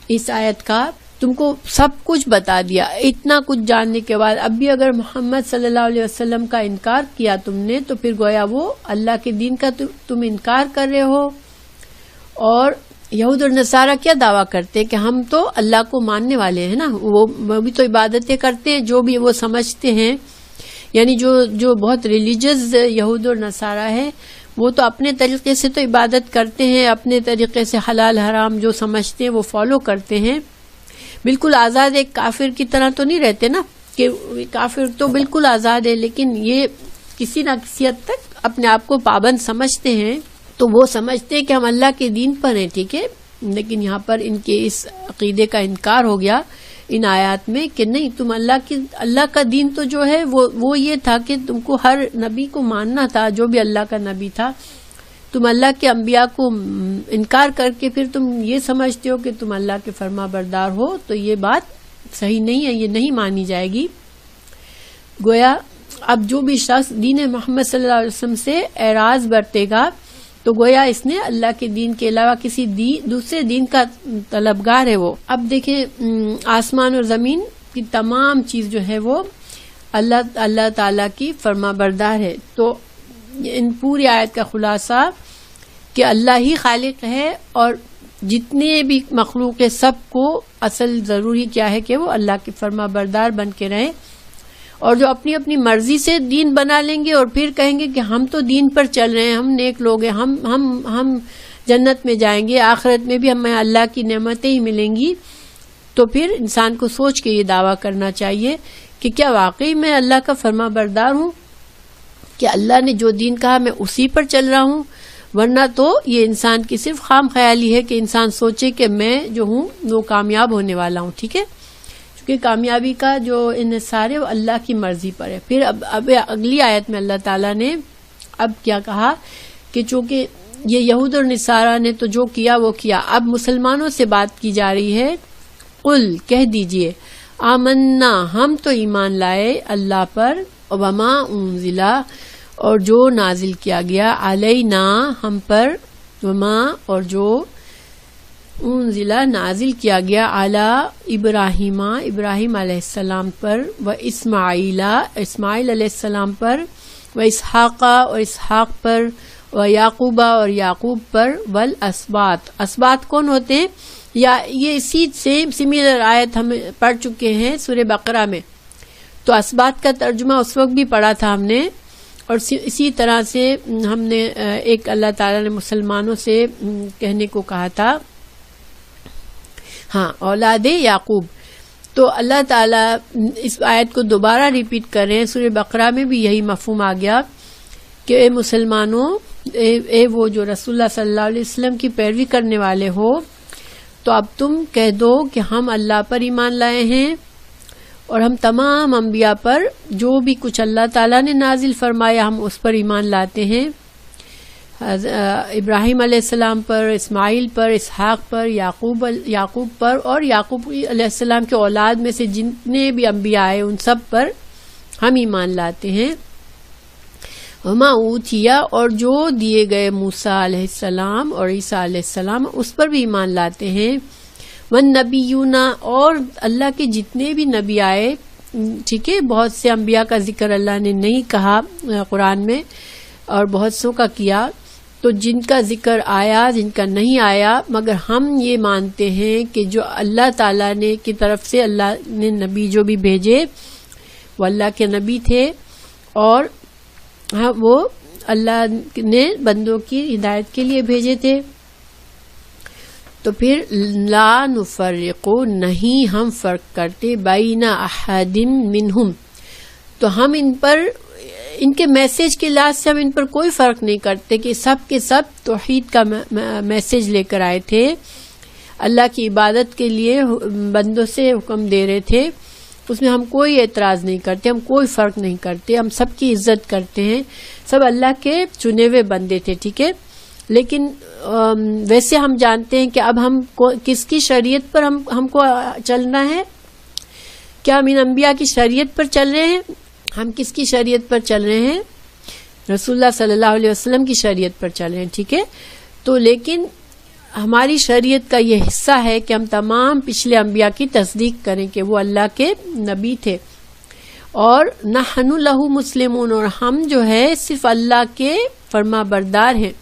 اس آیت کا؟ تم کو سب کچھ بتا دیا. اتنا کچھ جاننے کے بعد اب بھی اگر محمد صلی اللہ علیہ وسلم کا انکار کیا تم نے تو پھر گویا وہ اللہ کے دین کا تم انکار کر رہے ہو. اور یہود اور نصارہ کیا دعویٰ کرتے ہیں کہ ہم تو اللہ کو ماننے والے ہیں نا، وہ بھی تو عبادتیں کرتے ہیں جو بھی وہ سمجھتے ہیں. یعنی جو بہت ریلیجس یہود اور نصارہ ہے وہ تو اپنے طریقے سے تو عبادت کرتے ہیں، اپنے طریقے سے حلال حرام جو سمجھتے ہیں وہ فالو کرتے ہیں. بالکل آزاد ایک کافر کی طرح تو نہیں رہتے نا، کہ کافر تو بالکل آزاد ہے لیکن یہ کسی نہ کسی حد تک اپنے آپ کو پابند سمجھتے ہیں. تو وہ سمجھتے ہیں کہ ہم اللہ کے دین پر ہیں، ٹھیک ہے. لیکن یہاں پر ان کے اس عقیدے کا انکار ہو گیا ان آیات میں کہ نہیں، تم اللہ کا دین تو جو ہے وہ یہ تھا کہ تم کو ہر نبی کو ماننا تھا، جو بھی اللہ کا نبی تھا. تم اللہ کے انبیاء کو انکار کر کے پھر تم یہ سمجھتے ہو کہ تم اللہ کے فرما بردار ہو، تو یہ بات صحیح نہیں ہے، یہ نہیں مانی جائے گی. گویا اب جو بھی شخص دین محمد صلی اللہ علیہ وسلم سے اعراض برتے گا تو گویا اس نے اللہ کے دین کے علاوہ کسی دوسرے دین کا طلبگار ہے وہ. اب دیکھیں آسمان اور زمین کی تمام چیز جو ہے وہ اللہ تعالیٰ کی فرما بردار ہے. تو ان پوری آیت کا خلاصہ کہ اللہ ہی خالق ہے اور جتنے بھی مخلوق ہے سب کو اصل ضروری کیا ہے کہ وہ اللہ کے فرما بردار بن کے رہیں. اور جو اپنی اپنی مرضی سے دین بنا لیں گے اور پھر کہیں گے کہ ہم تو دین پر چل رہے ہیں، ہم نیک لوگ ہیں، ہم جنت میں جائیں گے، آخرت میں بھی ہمیں اللہ کی نعمتیں ہی ملیں گی، تو پھر انسان کو سوچ کے یہ دعویٰ کرنا چاہیے کہ کیا واقعی میں اللہ کا فرما بردار ہوں، کہ اللہ نے جو دین کہا میں اسی پر چل رہا ہوں. ورنہ تو یہ انسان کی صرف خام خیالی ہے کہ انسان سوچے کہ میں جو ہوں وہ کامیاب ہونے والا ہوں. ٹھیک ہے، کہ کامیابی کا جو انحصار ہے وہ اللہ کی مرضی پر ہے. پھر اب اگلی آیت میں اللہ تعالیٰ نے اب کیا کہا کہ چونکہ یہ یہود اور نصارہ نے تو جو کیا وہ کیا، اب مسلمانوں سے بات کی جا رہی ہے. قل کہہ دیجئے آمنا ہم تو ایمان لائے اللہ پر، وما انزلا اور جو نازل کیا گیا، علینا ہم پر، وما اور جو انزلا نازل کیا گیا، علی ابراہیم علیہ السلام پر، و اسماعیل علیہ السلام پر، و اسحاق اور اسحاق پر، و یعقوب اور یعقوب پر، والاسباط. اسباط کون ہوتے ہیں؟ یا یہ اسی سیم سملر آیت ہم پڑھ چکے ہیں سورہ بقرہ میں. تو اسباط کا ترجمہ اس وقت بھی پڑھا تھا ہم نے، اور اسی طرح سے ہم نے ایک اللہ تعالیٰ نے مسلمانوں سے کہنے کو کہا تھا، ہاں، اولاد یعقوب. تو اللہ تعالیٰ اس آیت کو دوبارہ ریپیٹ کر رہے ہیں. سورہ بقرہ میں بھی یہی مفہوم آ گیا کہ اے مسلمانوں، اے وہ جو رسول اللہ صلی اللہ علیہ وسلم کی پیروی کرنے والے ہو، تو اب تم کہہ دو کہ ہم اللہ پر ایمان لائے ہیں اور ہم تمام انبیاء پر جو بھی کچھ اللہ تعالیٰ نے نازل فرمایا ہم اس پر ایمان لاتے ہیں. ابراہیم علیہ السلام پر، اسماعیل پر، اسحاق پر، یعقوب پر، اور یعقوب علیہ السلام کے اولاد میں سے جتنے بھی انبیاء آئے ان سب پر ہم ایمان لاتے ہیں. وما اوتیا اور جو دیے گئے موسیٰ علیہ السلام اور عیسیٰ علیہ السلام اس پر بھی ایمان لاتے ہیں. والنبیون اور اللہ کے جتنے بھی نبی آئے، ٹھیک ہے، بہت سے انبیاء کا ذکر اللہ نے نہیں کہا قرآن میں اور بہت سو کا کیا، تو جن کا ذکر آیا جن کا نہیں آیا، مگر ہم یہ مانتے ہیں کہ جو اللہ تعالیٰ نے کی طرف سے اللہ نے نبی جو بھی بھیجے وہ اللہ کے نبی تھے، اور وہ اللہ نے بندوں کی ہدایت کے لیے بھیجے تھے. تو پھر لا نفرق نہیں ہم فرق کرتے بین احد منہم، تو ہم ان کے میسج کے لحاظ سے ہم ان پر کوئی فرق نہیں کرتے کہ سب کے سب توحید کا میسج لے کر آئے تھے، اللہ کی عبادت کے لیے بندوں سے حکم دے رہے تھے. اس میں ہم کوئی اعتراض نہیں کرتے، ہم کوئی فرق نہیں کرتے، ہم سب کی عزت کرتے ہیں، سب اللہ کے چنے ہوئے بندے تھے. ٹھیک ہے، لیکن ویسے ہم جانتے ہیں کہ اب ہم کس کی شریعت پر ہم کو چلنا ہے. کیا ہم ان انبیاء کی شریعت پر چل رہے ہیں؟ ہم کس کی شریعت پر چل رہے ہیں؟ رسول اللہ صلی اللہ علیہ وسلم کی شریعت پر چل رہے ہیں، ٹھیک ہے؟ تو لیکن ہماری شریعت کا یہ حصہ ہے کہ ہم تمام پچھلے انبیاء کی تصدیق کریں کہ وہ اللہ کے نبی تھے، اور نحن لہ مسلمون، اور ہم جو ہے صرف اللہ کے فرما بردار ہیں۔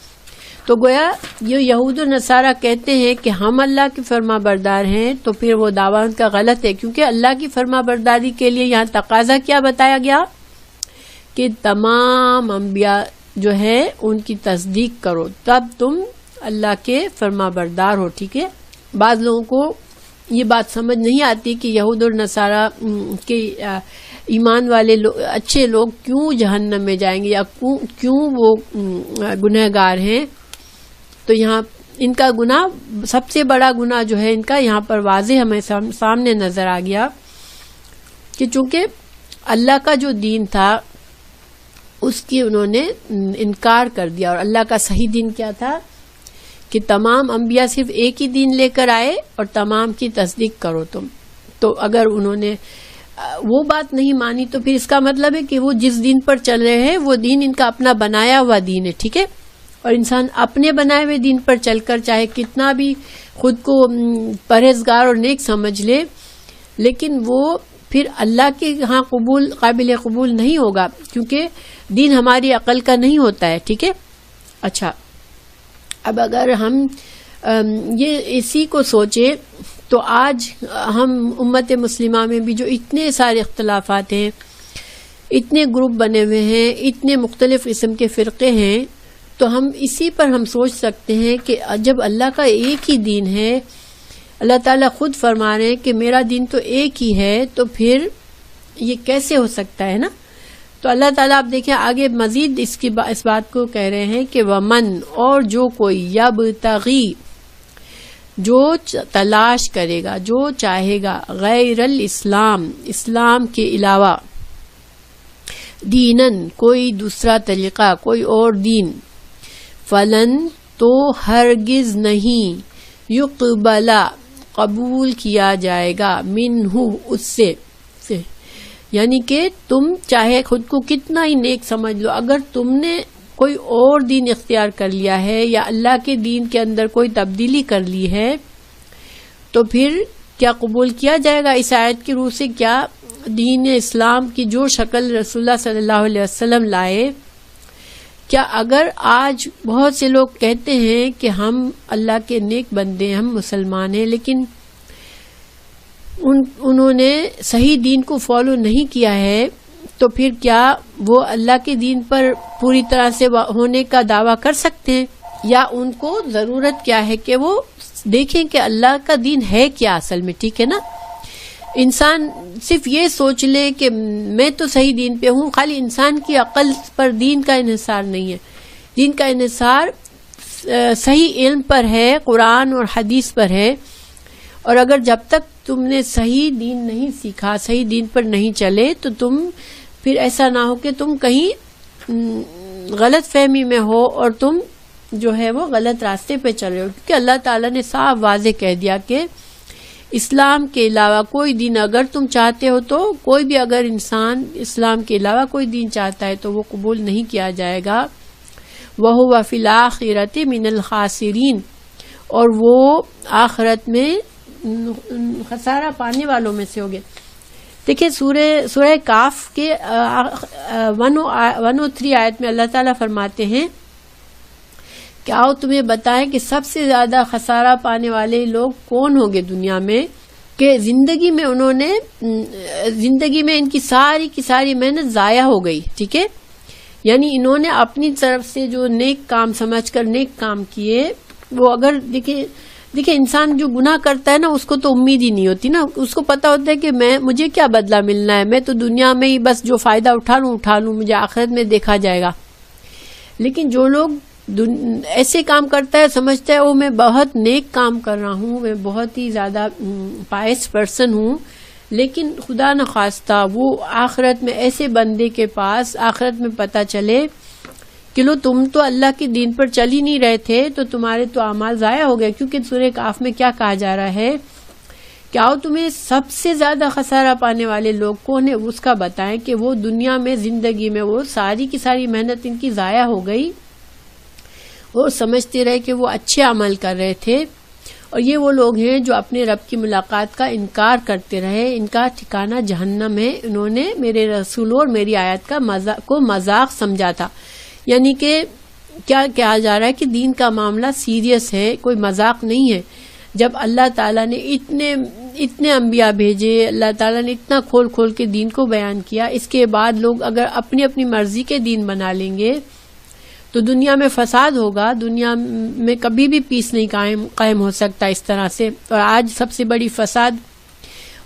تو گویا یہ یہود و نصارہ کہتے ہیں کہ ہم اللہ کے فرما بردار ہیں، تو پھر وہ دعویٰ ان کا غلط ہے، کیونکہ اللہ کی فرما برداری کے لیے یہاں تقاضا کیا بتایا گیا کہ تمام انبیاء جو ہے ان کی تصدیق کرو، تب تم اللہ کے فرما بردار ہو، ٹھیک ہے؟ بعض لوگوں کو یہ بات سمجھ نہیں آتی کہ یہود اور نصارہ کے ایمان والے اچھے لوگ کیوں جہنم میں جائیں گے، یا کیوں وہ گنہگار ہیں۔ تو یہاں ان کا گناہ، سب سے بڑا گناہ جو ہے ان کا یہاں پر واضح ہمیں سامنے نظر آ گیا کہ چونکہ اللہ کا جو دین تھا اس کی انہوں نے انکار کر دیا، اور اللہ کا صحیح دین کیا تھا کہ تمام انبیاء صرف ایک ہی دین لے کر آئے اور تمام کی تصدیق کرو تم۔ تو اگر انہوں نے وہ بات نہیں مانی تو پھر اس کا مطلب ہے کہ وہ جس دین پر چل رہے ہیں وہ دین ان کا اپنا بنایا ہوا دین ہے، ٹھیک ہے؟ اور انسان اپنے بنائے ہوئے دین پر چل کر چاہے کتنا بھی خود کو پرہیزگار اور نیک سمجھ لے، لیکن وہ پھر اللہ کے ہاں قابل قبول نہیں ہوگا، کیونکہ دین ہماری عقل کا نہیں ہوتا ہے، ٹھیک ہے؟ اچھا، اب اگر ہم یہ اسی کو سوچے تو آج ہم امت مسلمہ میں بھی جو اتنے سارے اختلافات ہیں، اتنے گروپ بنے ہوئے ہیں، اتنے مختلف قسم کے فرقے ہیں، تو ہم اسی پر ہم سوچ سکتے ہیں کہ جب اللہ کا ایک ہی دین ہے، اللہ تعالیٰ خود فرما رہے ہیں کہ میرا دین تو ایک ہی ہے، تو پھر یہ کیسے ہو سکتا ہے نا؟ تو اللہ تعالیٰ آپ دیکھیں آگے مزید اس بات کو کہہ رہے ہیں کہ ومن، اور جو کوئی یبتغی، جو تلاش کرے گا، جو چاہے گا، غیر الاسلام، اسلام کے علاوہ، دینن، کوئی دوسرا طریقہ، کوئی اور دین، فلن، تو ہرگز نہیں، یقبل، قبول کیا جائے گا، منہ، اس سے، یعنی کہ تم چاہے خود کو کتنا ہی نیک سمجھ لو، اگر تم نے کوئی اور دین اختیار کر لیا ہے یا اللہ کے دین کے اندر کوئی تبدیلی کر لی ہے، تو پھر کیا قبول کیا جائے گا؟ اس آیت کی روح سے کیا دین اسلام کی جو شکل رسول اللہ صلی اللہ علیہ وسلم لائے، کیا اگر آج بہت سے لوگ کہتے ہیں کہ ہم اللہ کے نیک بندے ہیں، ہم مسلمان ہیں، لیکن انہوں نے صحیح دین کو فالو نہیں کیا ہے، تو پھر کیا وہ اللہ کے دین پر پوری طرح سے ہونے کا دعویٰ کر سکتے ہیں؟ یا ان کو ضرورت کیا ہے کہ وہ دیکھیں کہ اللہ کا دین ہے کیا اصل میں، ٹھیک ہے نا؟ انسان صرف یہ سوچ لے کہ میں تو صحیح دین پہ ہوں، خالی انسان کی عقل پر دین کا انحصار نہیں ہے، دین کا انحصار صحیح علم پر ہے، قرآن اور حدیث پر ہے، اور اگر جب تک تم نے صحیح دین نہیں سیکھا، صحیح دین پر نہیں چلے، تو تم پھر ایسا نہ ہو کہ تم کہیں غلط فہمی میں ہو اور تم جو ہے وہ غلط راستے پہ چل رہے ہو، کیونکہ اللہ تعالیٰ نے صاف واضح کہہ دیا کہ اسلام کے علاوہ کوئی دین اگر تم چاہتے ہو، تو کوئی بھی اگر انسان اسلام کے علاوہ کوئی دین چاہتا ہے تو وہ قبول نہیں کیا جائے گا، وَهُوَ فِي الْآخِرَةِ مِنَ الْخَاسِرِينَ، اور وہ آخرت میں خسارہ پانے والوں میں سے ہوگے۔ دیکھیں سورہ کاف کے 103 آیت میں اللہ تعالیٰ فرماتے ہیں کہ آؤ تمہیں بتائیں کہ سب سے زیادہ خسارہ پانے والے لوگ کون ہوں گے دنیا میں، کہ زندگی میں ان کی ساری محنت ضائع ہو گئی، ٹھیک ہے؟ یعنی انہوں نے اپنی طرف سے جو نیک کام سمجھ کر نیک کام کیے، وہ اگر دیکھیں انسان جو گناہ کرتا ہے نا، اس کو تو امید ہی نہیں ہوتی نا، اس کو پتا ہوتا ہے کہ مجھے کیا بدلہ ملنا ہے، میں تو دنیا میں ہی بس جو فائدہ اٹھا لوں، مجھے آخرت میں دیکھا جائے گا۔ لیکن جو لوگ ایسے کام کرتا ہے، سمجھتا ہے وہ میں بہت نیک کام کر رہا ہوں، میں بہت ہی زیادہ پائس پرسن ہوں، لیکن خدا نخواستہ وہ آخرت میں ایسے بندے کے پاس آخرت میں پتہ چلے کہ لو تم تو اللہ کے دین پر چل ہی نہیں رہے تھے، تو تمہارے تو اعمال ضائع ہو گئے، کیونکہ سورہ کاف میں کیا کہا جا رہا ہے کیا تمہیں سب سے زیادہ خسارہ پانے والے لوگ کون ہیں؟ اس کا بتائیں کہ وہ دنیا میں زندگی میں وہ ساری کی ساری محنت ان کی ضائع ہو گئی اور سمجھتے رہے کہ وہ اچھے عمل کر رہے تھے، اور یہ وہ لوگ ہیں جو اپنے رب کی ملاقات کا انکار کرتے رہے، ان کا ٹھکانہ جہنم ہے، انہوں نے میرے رسولوں اور میری آیت کو مذاق سمجھا تھا۔ یعنی کہ کیا کہا جا رہا ہے کہ دین کا معاملہ سیریس ہے، کوئی مذاق نہیں ہے۔ جب اللہ تعالیٰ نے اتنے انبیاء بھیجے، اللہ تعالیٰ نے اتنا کھول کھول کے دین کو بیان کیا، اس کے بعد لوگ اگر اپنی اپنی مرضی کے دین بنا لیں گے تو دنیا میں فساد ہوگا، دنیا میں کبھی بھی پیس نہیں قائم ہو سکتا اس طرح سے۔ اور آج سب سے بڑی فساد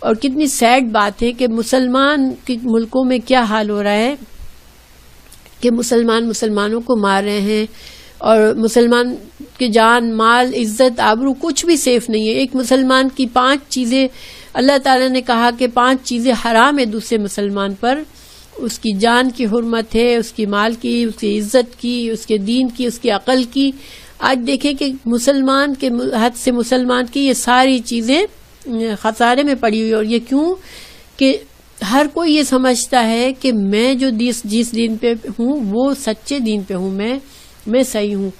اور کتنی سیڈ بات ہے کہ مسلمان کے ملکوں میں کیا حال ہو رہا ہے کہ مسلمانوں کو مار رہے ہیں، اور مسلمان کے جان مال عزت آبرو کچھ بھی سیف نہیں ہے۔ ایک مسلمان کی 5 چیزیں اللہ تعالیٰ نے کہا کہ 5 چیزیں حرام ہے دوسرے مسلمان پر، اس کی جان کی حرمت ہے، اس کی مال کی، اس کی عزت کی، اس کے دین کی، اس کی عقل کی۔ آج دیکھیں کہ مسلمان کے حد سے مسلمان کی یہ ساری چیزیں خسارے میں پڑی ہوئی، اور یہ کیوں کہ ہر کوئی یہ سمجھتا ہے کہ میں جو جس دین پہ ہوں وہ سچے دین پہ ہوں، میں صحیح ہوں،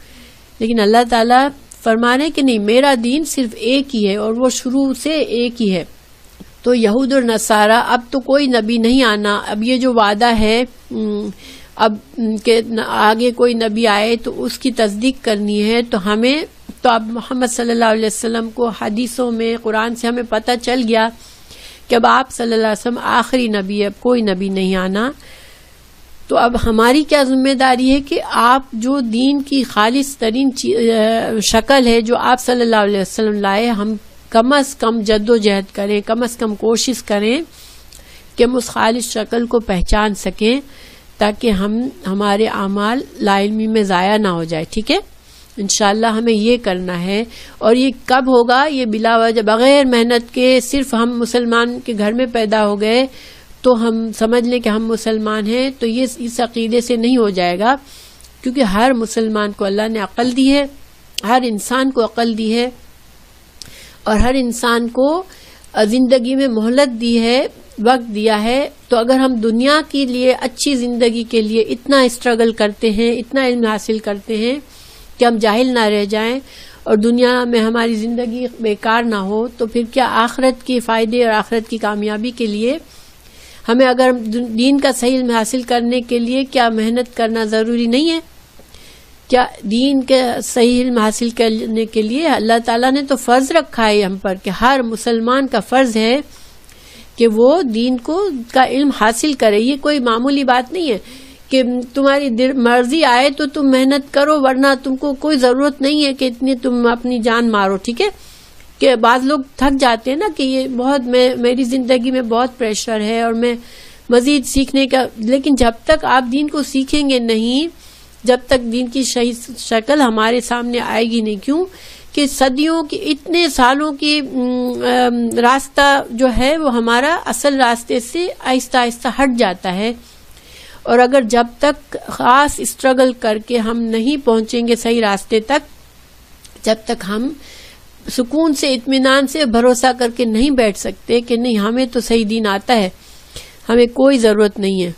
لیکن اللہ تعالیٰ فرما رہے ہیں کہ نہیں، میرا دین صرف ایک ہی ہے اور وہ شروع سے ایک ہی ہے۔ تو یہود اور نصارہ اب تو کوئی نبی نہیں آنا، اب یہ جو وعدہ ہے اب کہ آگے کوئی نبی آئے تو اس کی تصدیق کرنی ہے، تو اب محمد صلی اللہ علیہ وسلم کو حدیثوں میں قرآن سے ہمیں پتہ چل گیا کہ اب آپ صلی اللہ علیہ وسلم آخری نبی ہے، اب کوئی نبی نہیں آنا۔ تو اب ہماری کیا ذمہ داری ہے کہ آپ جو دین کی خالص ترین شکل ہے جو آپ صلی اللہ علیہ وسلم لائے، ہم کم از کم جد و جہد کریں، کم از کم کوشش کریں کہ ہم اس خالص شکل کو پہچان سکیں، تاکہ ہمارے اعمال لا علمی میں ضائع نہ ہو جائے۔ ٹھیک ہے، انشاءاللہ ہمیں یہ کرنا ہے۔ اور یہ کب ہوگا؟ یہ بلا وجہ بغیر محنت کے، صرف ہم مسلمان کے گھر میں پیدا ہو گئے تو ہم سمجھ لیں کہ ہم مسلمان ہیں، تو یہ اس عقیدے سے نہیں ہو جائے گا، کیونکہ ہر مسلمان کو اللہ نے عقل دی ہے، ہر انسان کو عقل دی ہے، اور ہر انسان کو زندگی میں مہلت دی ہے، وقت دیا ہے۔ تو اگر ہم دنیا کے لیے اچھی زندگی کے لیے اتنا اسٹرگل کرتے ہیں، اتنا علم حاصل کرتے ہیں کہ ہم جاہل نہ رہ جائیں اور دنیا میں ہماری زندگی بیکار نہ ہو، تو پھر کیا آخرت کے فائدے اور آخرت کی کامیابی کے لیے ہمیں اگر دین کا صحیح علم حاصل کرنے کے لیے کیا محنت کرنا ضروری نہیں ہے؟ کیا دین کے صحیح علم حاصل کرنے کے لیے اللہ تعالیٰ نے تو فرض رکھا ہے ہم پر کہ ہر مسلمان کا فرض ہے کہ وہ دین کا علم حاصل کرے۔ یہ کوئی معمولی بات نہیں ہے کہ تمہاری مرضی آئے تو تم محنت کرو، ورنہ تم کو کوئی ضرورت نہیں ہے کہ اتنی تم اپنی جان مارو۔ ٹھیک ہے، کہ بعض لوگ تھک جاتے ہیں نا کہ یہ میری زندگی میں بہت پریشر ہے اور میں مزید سیکھنے کا، لیکن جب تک آپ دین کو سیکھیں گے نہیں، جب تک دین کی صحیح شکل ہمارے سامنے آئے گی نہیں۔ کیوں کہ صدیوں کی، اتنے سالوں کی راستہ جو ہے وہ ہمارا اصل راستے سے آہستہ آہستہ ہٹ جاتا ہے، اور اگر جب تک خاص اسٹرگل کر کے ہم نہیں پہنچیں گے صحیح راستے تک، جب تک ہم سکون سے، اطمینان سے بھروسہ کر کے نہیں بیٹھ سکتے کہ نہیں ہمیں تو صحیح دین آتا ہے، ہمیں کوئی ضرورت نہیں ہے۔